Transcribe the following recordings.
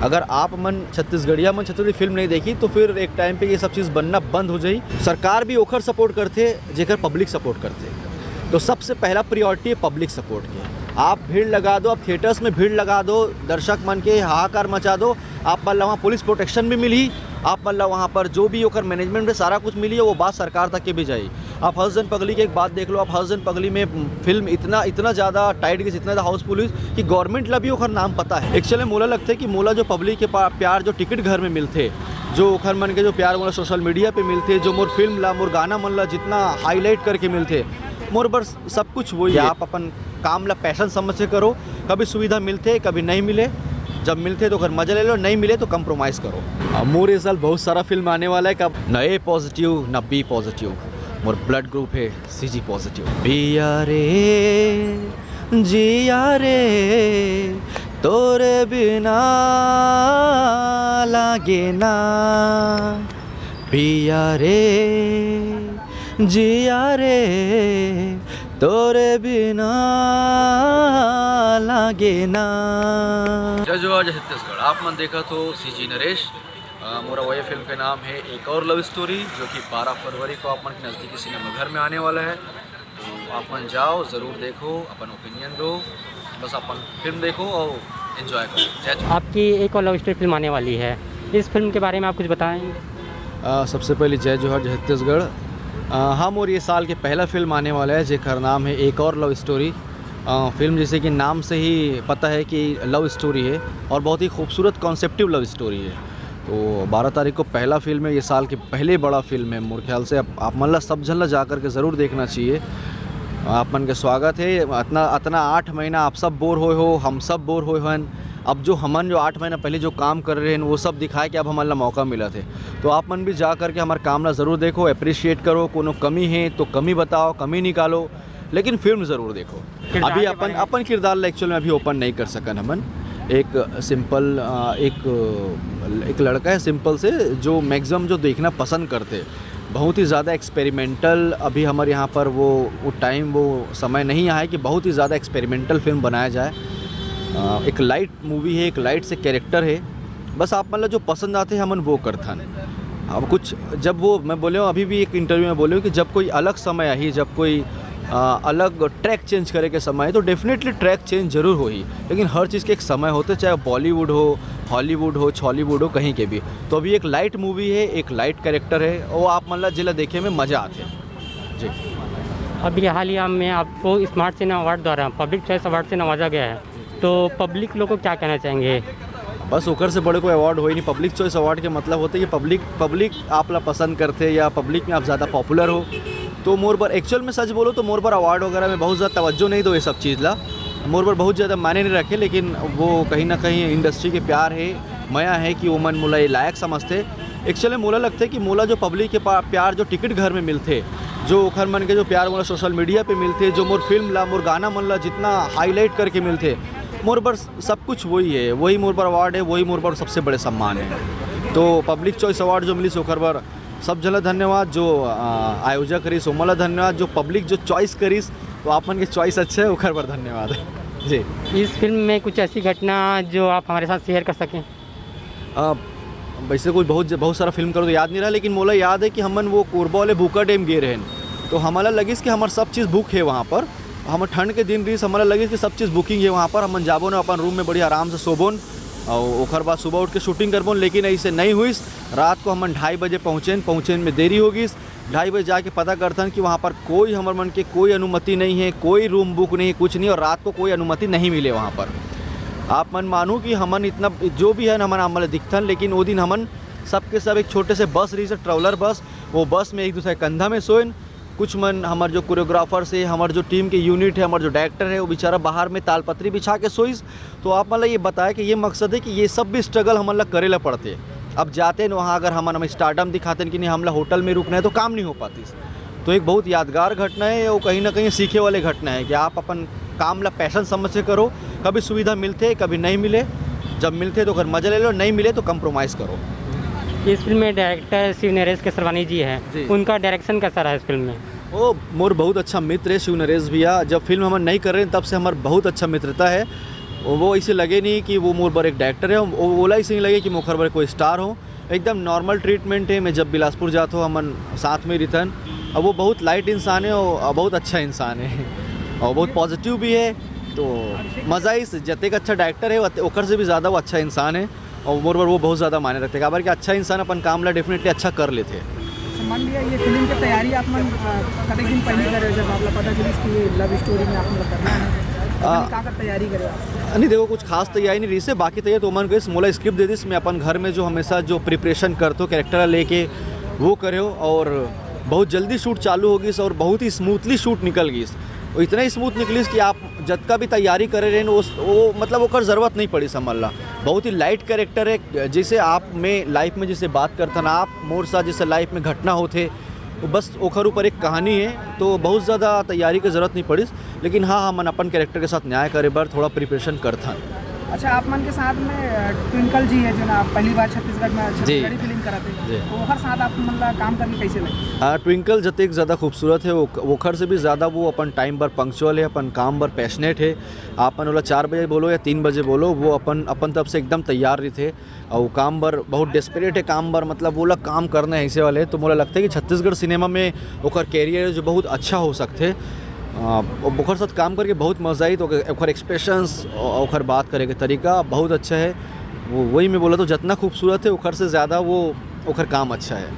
अगर आप मन छत्तीसगढ़िया मन छत्तीसगढ़ी फिल्म नहीं देखी तो फिर एक टाइम पे ये सब चीज़ बनना बंद हो जाई। सरकार भी ओखर सपोर्ट करते जेकर पब्लिक सपोर्ट करते, तो सबसे पहला प्रियोरिटी है पब्लिक सपोर्ट के। आप भीड़ लगा दो, आप थिएटर्स में भीड़ लगा दो, दर्शक मन के हाहाकार मचा दो, आप मतलब वहाँ पुलिस प्रोटेक्शन भी मिली, आप मतलब वहाँ पर जो भी होकर मैनेजमेंट में सारा कुछ मिली है, वो बात सरकार तक के भी जाई। आप हसन पगली की एक बात देख लो, आप हसन पगली में फिल्म इतना ज़्यादा टाइट गई, इतना ज़्यादा हाउसफुल हुई कि गवर्नमेंट ला भी ओखर नाम पता है। एक्चुअली मोला लगता है कि मोला जो पब्लिक के प्यार जो टिकट घर में मिलते, जो ओखर मन के जो प्यार मोला सोशल मीडिया पे मिलते, जो मोर फिल्म ला मोर गाना मन ला जितना हाईलाइट करके मिलते, मोर बस सब कुछ वही है। आप अपन काम ला पैशन समझ से करो, कभी सुविधा मिलते कभी नहीं मिले, जब मिलते तो घर मजा ले लो, नहीं मिले तो कंप्रोमाइज़ करो। मोर इस साल बहुत सारा फिल्म आने वाला है, कब न ए पॉजिटिव न बी पॉजिटिव, मोर ब्लड ग्रुप है CG पॉजिटिव। पिया रे जिया रे तोरे बिना लागे ना, पिया रे जिया रे तोरे बिना लागे ना। जय जोहार जय छत्तीसगढ़। आप मन देखा तो CG नरेश। मोरा वही फिल्म का नाम है एक और लव स्टोरी, जो कि 12 फरवरी को आप मन के नज़दीकी सिनेमा घर में आने वाला है। तो आप मन जाओ, ज़रूर देखो, अपन ओपिनियन दो, बस अपन फिल्म देखो और एंजॉय करो। आपकी एक और लव स्टोरी फिल्म आने वाली है, इस फिल्म के बारे में आप कुछ बताएं। सबसे पहले जय जोहार जय छत्तीसगढ़। हम और ये साल के पहला फिल्म आने वाला है जेकर नाम है एक और लव स्टोरी। फिल्म जैसे कि नाम से ही पता है कि लव स्टोरी है और बहुत ही खूबसूरत कॉन्सेप्टिव लव स्टोरी है। तो 12 तारीख को पहला फिल्म है, ये साल के पहले बड़ा फिल्म है। मोर ख्याल से आप मन ला सब झन ला जा कर के ज़रूर देखना चाहिए। आप मन के स्वागत है। इतना 8 महीना आप सब बोर हो, हम सब बोर हो हन। अब जो हमन जो 8 महीना पहले जो काम कर रहे हैं वो सब दिखाए कि अब हमारा मौका मिला थे, तो आप मन भी जा करके हमारे काम ला ज़रूर देखो, अप्रिशिएट करो। कोनो कमी है तो कमी बताओ, कमी निकालो, लेकिन फिल्म ज़रूर देखो। अभी अपन किरदार ला एक्चुअल में अभी ओपन नहीं कर सकन हमन। एक सिंपल एक लड़का है सिंपल से, जो मैक्सिमम जो देखना पसंद करते, बहुत ही ज़्यादा एक्सपेरिमेंटल। अभी हमारे यहाँ पर वो टाइम वो समय नहीं आया है कि बहुत ही ज़्यादा एक्सपेरिमेंटल फिल्म बनाया जाए। एक लाइट मूवी है, एक लाइट से कैरेक्टर है, बस आप मतलब जो पसंद आते हैं हमन वो करथन। अब कुछ जब वो मैं बोले हूँ, अभी भी एक इंटरव्यू में बोले हूँ कि जब कोई अलग समय आई, जब कोई अलग ट्रैक चेंज करे के समय है, तो डेफिनेटली ट्रैक चेंज जरूर हो ही, लेकिन हर चीज़ के एक समय होते, चाहे बॉलीवुड हो, हॉलीवुड हो, छॉलीवुड हो, कहीं के भी। तो अभी एक लाइट मूवी है, एक लाइट कैरेक्टर है, वो आप मतलब जिला देखे में मज़ा आते हैं जी। अभी हालिया में आपको स्मार्ट सिनेमा अवार्ड द्वारा पब्लिक चॉइस अवार्ड से नवाजा गया है, तो पब्लिक लोग को क्या कहना चाहेंगे? बस ओकर से बड़े कोई अवार्ड हो ही नहीं। पब्लिक चॉइस अवार्ड के मतलब होते हैं कि पब्लिक आप ला पसंद करते या पब्लिक में आप ज़्यादा पॉपुलर हो। तो मोर पर एक्चुअल में सच बोलो तो मोर पर अवार्ड वगैरह में बहुत ज़्यादा तवज्जो नहीं दो, ये सब चीज़ ला मोर पर बहुत ज़्यादा मायने नहीं रखे, लेकिन वो कहीं ना कहीं इंडस्ट्री के प्यार है, मया है कि वो मन मोला ये लायक समझते। एक्चुअली मोला लगता है कि मोला जो पब्लिक के प्यार जो टिकट घर में मिलते, जो ओखर मन के जो प्यार मोला सोशल मीडिया पे मिलते, जो मोर फिल्म ला मोर गाना मन ला जितना हाईलाइट करके मिलते, मोर पर सब कुछ वही है, वही मोर पर अवार्ड है, वही मोर पर सबसे बड़े सम्मान है। तो पब्लिक चॉइस अवार्ड जो मिली ओखर पर सब जला धन्यवाद, जो आयोजक करीस ओमला धन्यवाद, जो पब्लिक जो चॉइस करीस तो आप मन के चॉइस अच्छे है ओखर पर धन्यवाद जी। इस फिल्म में कुछ ऐसी घटना जो आप हमारे साथ शेयर कर सकें? वैसे कोई बहुत सारा फिल्म करो तो याद नहीं रहा, लेकिन मोला याद है कि हमन वो कोरबा वाले भूखा डैम गए रहे, तो हमारा लगिस कि हमार सब चीज़ बुक है वहाँ पर। हम ठंड के दिन रही, हमारा लगे कि सब चीज़ बुकिंग है वहाँ पर। हम जाबो ना अपन रूम में बड़ी आराम से सोबोन और ओखर बाद सुबह उठ के शूटिंग करबोन, लेकिन ऐसे नहीं हुई। रात को हम 2:30 बजे पहुँचे में देरी होगी। 2:30 बजे जाके पता करतन कि वहाँ पर कोई हमारे मन के कोई अनुमति नहीं है, कोई रूम बुक नहीं है, कुछ नहीं, और रात को कोई अनुमति नहीं मिले वहाँ पर। आप मन मानू कि हमन इतना जो भी है हमन हमारे दिखतन, लेकिन वो दिन हमन सबके सब एक छोटे से बस रही से ट्रैवलर बस, वो बस में एक दूसरे कंधा में सोइन। कुछ मन हमारे जो कोरियोग्राफर से, हमारे जो टीम के यूनिट है, हमारे जो डायरेक्टर है, वो बेचारा बाहर में तालपत्री बिछा के सोइस। तो आप मतलब ये बताया कि ये मकसद है कि ये सब भी स्ट्रगल हम लोग करेला पड़ते। अब जाते हैं वहाँ, अगर हम स्टार्डम दिखाते हैं कि नहीं हमला होटल में रुकना है तो काम नहीं हो पाती। तो एक बहुत यादगार घटना है, वो कहीं ना कहीं सीखे वाले घटना है कि आप अपन काम ला पैशन समझ से करो, कभी सुविधा मिलते कभी नहीं मिले, जब मिलते तो घर मजा ले लो, नहीं मिले तो कंप्रोमाइज़ करो। इस फिल्म में डायरेक्टर शिव नरेश केसरवानी जी हैं, उनका डायरेक्शन कैसा रहा इस फिल्म में? वो मोर बहुत अच्छा मित्र है शिव नरेश भैया। जब फिल्म हम नहीं कर रहे हैं तब से हमारा बहुत अच्छा मित्रता है। वो ऐसे लगे नहीं कि वो मोर बर एक डायरेक्टर है, वो बोला ऐसे नहीं लगे कि मोखर बर कोई स्टार हो। एकदम नॉर्मल ट्रीटमेंट है। मैं जब बिलासपुर जाता हूँ हमन साथ में रिटर्न, और वो बहुत लाइट इंसान है और बहुत अच्छा इंसान है और बहुत पॉजिटिव भी है। तो मज़ा इस जते का अच्छा डायरेक्टर है ओकर से भी ज़्यादा वो अच्छा इंसान है और मोर बर वो बहुत ज़्यादा मायने रखते हैं। कि अच्छा इंसान अपन काम ला डेफिनेटली अच्छा कर लेते। मान लिया ये फिल्म की तैयारी आप मन कतने दिन पहले करे, जब आपको पता चली कि लव स्टोरी में आप लोग करना है, क्या कर तैयारी करे आप? नहीं देखो, कुछ खास तैयारी नहीं रही से, बाकी तैयारी तो मन को मोला स्क्रिप्ट दे दी। मैं अपन घर में जो हमेशा जो प्रिपरेशन करते हो कैरेक्टर लेके वो करे हो, और बहुत जल्दी शूट चालू होगी और बहुत ही स्मूथली शूट निकल गई। वो इतना ही स्मूथ निकली कि आप जब का भी तैयारी करे रहे वो मतलब ओकर ज़रूरत नहीं पड़ी समझ ला। बहुत ही लाइट कैरेक्टर है। जैसे आप में लाइफ में जैसे बात करता ना आप मोर साथ जैसे लाइफ में घटना होते, तो बस ओखर ऊपर एक कहानी है। तो बहुत ज़्यादा तैयारी की ज़रूरत नहीं पड़ी, लेकिन हाँ मन अपन कैरेक्टर के साथ न्याय करे बार थोड़ा प्रिपरेशन करता। अच्छा, आप मन के साथ में ट्विंकल जी है जो ना पहली बार छत्तीसगढ़ में छत्तीसगढ़ी फिल्म कराते हैं, तो ओखर साथ आप मतलब काम करके कैसे लगे? ट्विंकल जतेक ज़्यादा खूबसूरत है ओखर से भी ज़्यादा वो अपन टाइम पर पंक्चुअल है, अपन काम पर पैशनेट है। आपन बोला 4 बजे बोलो या 3 बजे बोलो, वो अपन तरफ से एकदम तैयार रही थे और काम पर बहुत डेस्परेट है काम पर, मतलब बोला काम करना है ऐसे वाले। तो मुझे लगता है कि छत्तीसगढ़ सिनेमा में ओखर कैरियर जो बहुत अच्छा हो सकते। ओखर साथ काम करके बहुत मज़ा आई। तो ओखर एक्सप्रेशंस ओखर बात करे के तरीका बहुत अच्छा है। वही मैं बोला तो जितना खूबसूरत है ओखर से ज़्यादा वो ओखर काम अच्छा है।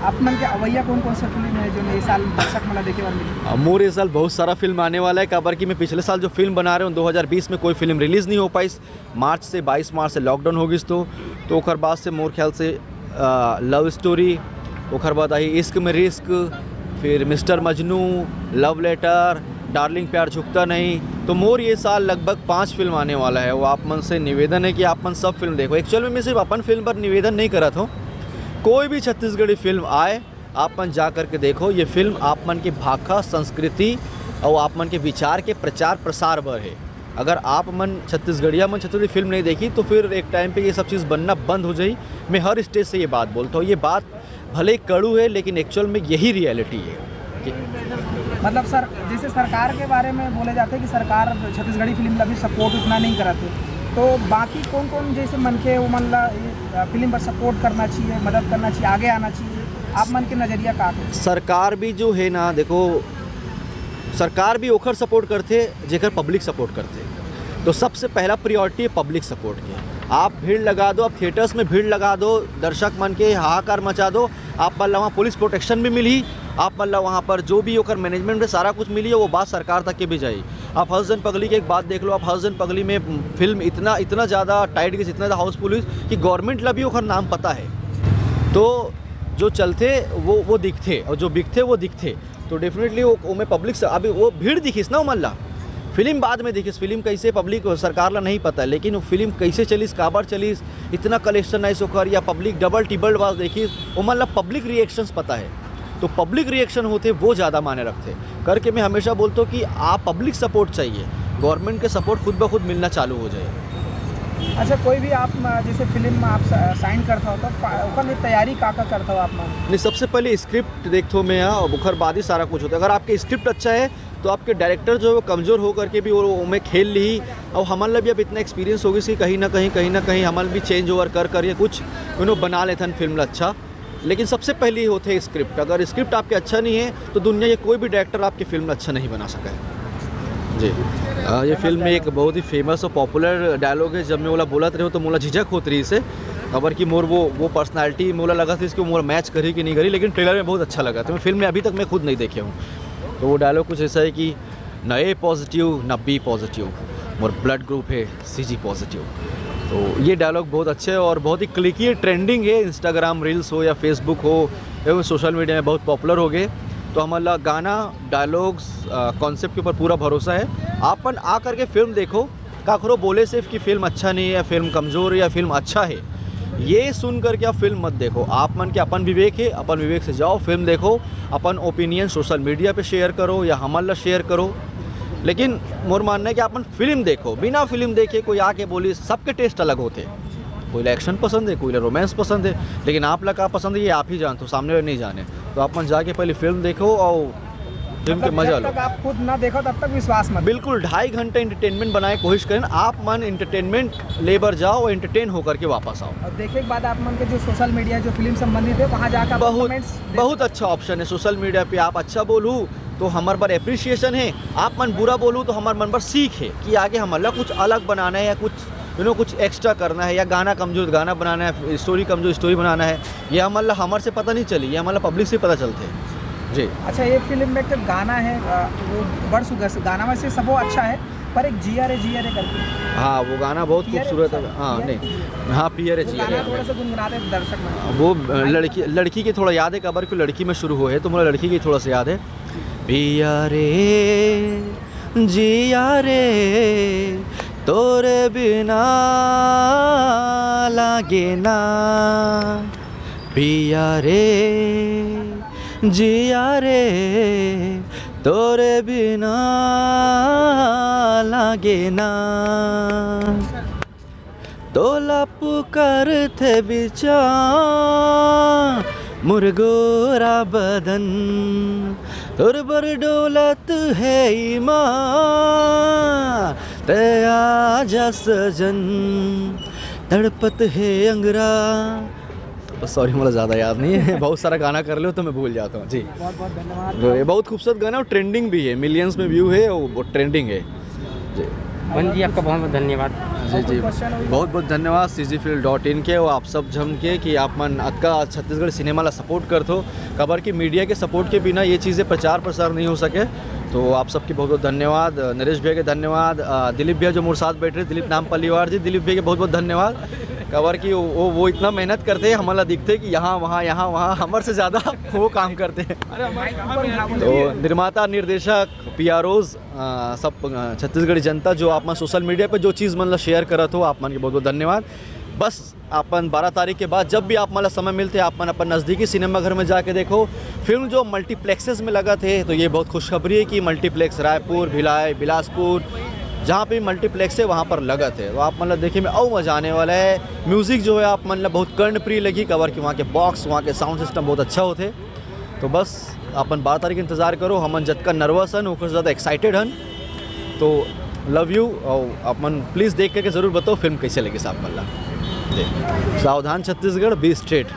आप मन के अवैया कौन कौन सा फिल्म है जो इस साल दर्शक मला देखे वाले? मोर इस साल बहुत सारा फिल्म आने वाला है। काबर कि मैं पिछले साल जो फिल्म बना रहे हूँ 2020 में कोई फिल्म रिलीज़ नहीं हो पाई। मार्च से 22 मार्च से लॉकडाउन हो गई। तो ओखर बाद से मोर ख्याल से लव स्टोरी, ओखर बाद आई इश्क में रिस्क, फिर mister Majnu, love letter, darling प्यार झुकता नहीं। तो मोर ये साल लगभग 5 फिल्म आने वाला है। वो आप मन से निवेदन है कि आप मन सब फिल्म देखो। एक्चुअल में मैं सिर्फ अपन फिल्म पर निवेदन नहीं करा था, कोई भी छत्तीसगढ़ी फिल्म आए आप मन जा कर के देखो। ये फिल्म आप मन की भाषा संस्कृति और आप मन के विचार के प्रचार प्रसार पर है। अगर आप मन छत्तीसगढ़ी फिल्म नहीं देखी तो फिर एक टाइम पे ये सब चीज़ बनना बंद हो जाए। मैं हर स्टेज से ये बात बोलता हूँ। ये बात भले कड़ू है लेकिन एक्चुअल में यही रियलिटी है। मतलब सर, जैसे सरकार के बारे में बोले जाते हैं कि सरकार छत्तीसगढ़ी फिल्म का भी सपोर्ट उतना नहीं कराते, तो बाकी कौन कौन जैसे मन के वो मन ला फिल्म पर सपोर्ट करना चाहिए, मदद करना चाहिए, आगे आना चाहिए, आप मन के नज़रिया का है? सरकार भी जो है ना, देखो सरकार भी ओखर सपोर्ट करते जेकर पब्लिक सपोर्ट करते। तो सबसे पहला प्रायोरिटी है पब्लिक सपोर्ट के। आप भीड़ लगा दो, आप थिएटर्स में भीड़ लगा दो, दर्शक मन के हाहाकार मचा दो, आप मतलब वहाँ पुलिस प्रोटेक्शन भी मिली, आप मतलब वहाँ पर जो भी होकर मैनेजमेंट में सारा कुछ मिली है, वो बात सरकार तक के भी जाई। आप हसन पगली की एक बात देख लो। आप हसन पगली में फिल्म इतना ज़्यादा टाइट गई, इतना ज़्यादा हाउसफुल हुई कि गवर्नमेंट ला भी ओखर नाम पता है। तो जो चलते वो दिखते और जो बिकते वो दिखते। तो डेफिनेटली वो में पब्लिक से अभी वो भीड़ दिखीस ना मल्ला, फिल्म बाद में देखिस फिल्म कैसे पब्लिक सरकार ला नहीं पता, लेकिन वो फिल्म कैसे चलीस, काबर चलीस, इतना कलेक्शन है सोकर या पब्लिक डबल टिबल बात देखिस, वो मतलब पब्लिक रिएक्शंस पता है। तो पब्लिक रिएक्शन होते वो ज़्यादा मायने रखते करके मैं हमेशा बोलता हूँ कि आप पब्लिक सपोर्ट चाहिए, गवर्नमेंट के सपोर्ट खुद ब खुद मिलना चालू हो जाए। अच्छा, कोई भी आप जैसे फिल्म आप साइन करता हो तो ओकर तैयारी का करता हो आप मान? नहीं, सबसे पहले स्क्रिप्ट देखता हूँ मैं, और बुखर बाद ही सारा कुछ होता है। अगर आपके स्क्रिप्ट अच्छा है तो आपके डायरेक्टर जो है वो कमज़ोर हो करके भी वो में खेल ली, और हमारे भी अब इतना एक्सपीरियंस हो गई कि कहीं ना कहीं हमारे भी चेंज ओवर कर ये कुछ उन्होंने बना लेते हैं फिल्म अच्छा। लेकिन सबसे पहले होते हैं स्क्रिप्ट। अगर स्क्रिप्ट आपके अच्छा नहीं है तो दुनिया के कोई भी डायरेक्टर आपकी फिल्म अच्छा नहीं बना सका है जी। ये फिल्म में एक बहुत ही फेमस और पॉपुलर डायलॉग है, जब मैं बोलत रहे हो तो मोला झिझक होती रही से खबर की मोर वो पर्सनालिटी मोला लगा था इसको मोर मैच करी कि नहीं करी, लेकिन ट्रेलर में बहुत अच्छा लगा। तो मैं फिल्म में अभी तक मैं खुद नहीं देखे हूँ। तो वो डायलॉग कुछ ऐसा है कि न ए पॉजिटिव न बी पॉजिटिव, मोर ब्लड ग्रुप है CG पॉजिटिव। तो ये डायलॉग बहुत अच्छे है और बहुत ही क्लिकी है, ट्रेंडिंग है। इंस्टाग्राम रील्स हो या फेसबुक हो या सोशल मीडिया में बहुत पॉपुलर हो गए। तो हमारा गाना डायलॉग्स कॉन्सेप्ट के ऊपर पूरा भरोसा है। आपन आ करके फिल्म देखो, काकरो बोले सिर्फ कि फिल्म अच्छा नहीं है या फिल्म कमज़ोर है या फिल्म अच्छा है, ये सुन करके आप फिल्म मत देखो। आप मन के अपन विवेक है, अपन विवेक से जाओ फिल्म देखो, अपन ओपिनियन सोशल मीडिया पे शेयर करो या हमारा शेयर करो। लेकिन मोर मानना है कि अपन फिल्म देखो, बिना फिल्म देखे कोई आके बोली, सबके टेस्ट अलग होते। कोई एक्शन पसंद है, कोई रोमांस पसंद है, लेकिन आप लोग का पसंद है ये आप ही जानते हो, सामने वाले नहीं जाने। तो आप मन जाके पहले फिल्म देखो और फिल्म के मतलब मजा जब लो। तक आप खुद ना देखो तब तक विश्वास मत। बिल्कुल 2.5 घंटे इंटरटेनमेंट बनाए कोशिश करें, आप मन इंटरटेनमेंट लेबर जाओ और एंटरटेन होकर के वापस आओ। और देखने के बाद आप मन के जो सोशल मीडिया जो फिल्म संबंधित है वहाँ जाकर आप बहुत comments दे बहुत अच्छा ऑप्शन है सोशल मीडिया पे। आप अच्छा बोलूँ तो हमारे पर एप्रिसिएशन है, आप मन बुरा बोलूँ तो हमारे मन पर सीख है कि आगे हमारा कुछ अलग बनाना है या कुछ कुछ एक्स्ट्रा करना है, या गाना कमजोर गाना बनाना है, स्टोरी कमजोर स्टोरी बनाना है। ये हमारे से पता नहीं चली, ये हमारा पब्लिक से पता चलते हैं जी। अच्छा, ये फिल्म में एक गाना है वो बड़ सुगर गाना में से सब वो अच्छा है, पर एक जिया रे करके, हाँ वो गाना बहुत पियर है, खूबसूरत है। सॉरी, हाँ पियर नहीं है। हाँ पियर है वो जिया गाना रे। थोड़ा सा गुनगुनाते हैं दर्शक में। वो लड़की लड़की की थोड़ा याद है, कबर की लड़की में शुरू हुए है तो मुझे लड़की की थोड़ा सा याद है। पिया रे जिया रे तोरे बिना लागे ना, पिया रे जिया रे तोरे बिना लागे ना, तोला पुकार थे बिचा मुरगोरा बदन, तोर बर डोलत है ईमान ते आजा सजन, तड़पत है अंगरा। सॉरी मुझे ज़्यादा याद नहीं है, बहुत सारा गाना कर लो तो मैं भूल जाता हूँ जी। बहुत बहुत धन्यवाद। ये बहुत खूबसूरत गाना और ट्रेंडिंग भी है, मिलियंस में व्यू है, वो ट्रेंडिंग है जी। मन जी आपका बहुत बहुत धन्यवाद। जी जी बहुत बहुत धन्यवाद cgfilm.in के और आप सब जम के कि आप मन अक्का छत्तीसगढ़ सिनेमा ला सपोर्ट करते हो। खबर की मीडिया के सपोर्ट के बिना ये चीज़ें प्रचार प्रसार नहीं हो सके, तो आप सबके बहुत बहुत धन्यवाद। नरेश भैया के धन्यवाद, दिलीप भैया जो मेरे साथ बैठ रहे, दिलीप नाम पल्लीवार जी, दिलीप भैया के बहुत बहुत धन्यवाद। खबर की वो इतना मेहनत करते हैं, हमारा दिखते कि यहाँ वहाँ हमारे से ज़्यादा वो काम करते हैं। तो निर्माता निर्देशक PROs सब छत्तीसगढ़ी जनता जो आप मन सोशल मीडिया पे जो चीज़ मतलब शेयर करत हो, आप मन के बहुत बहुत धन्यवाद। बस अपन 12 तारीख के बाद जब भी आप मतलब समय मिलते आप मन अपन नज़दीकी सिनेमा घर में जाके देखो फिल्म। जो मल्टीप्लेक्सेस में लगा थे तो ये बहुत खुशखबरी है कि मल्टीप्लेक्स रायपुर, भिलाई, बिलासपुर जहाँ पे मल्टीप्लेक्स है वहाँ पर लगा थे, तो आप मतलब देखिए में और मज़ा आने वाला है। म्यूज़िक जो है आप मतलब बहुत कर्णप्रिय लगी, कवर की वहाँ के बॉक्स, वहाँ के साउंड सिस्टम बहुत अच्छा होते। तो बस अपन 12 तारीख इंतज़ार करो, हमन जतका नर्वस हन ओकर ज़्यादा एक्साइटेड हन। तो लव यू, और अपन प्लीज़ देख करके ज़रूर बताओ फिल्म कैसे लगी साहब मल्ला। सावधान छत्तीसगढ़, बी स्ट्रेट।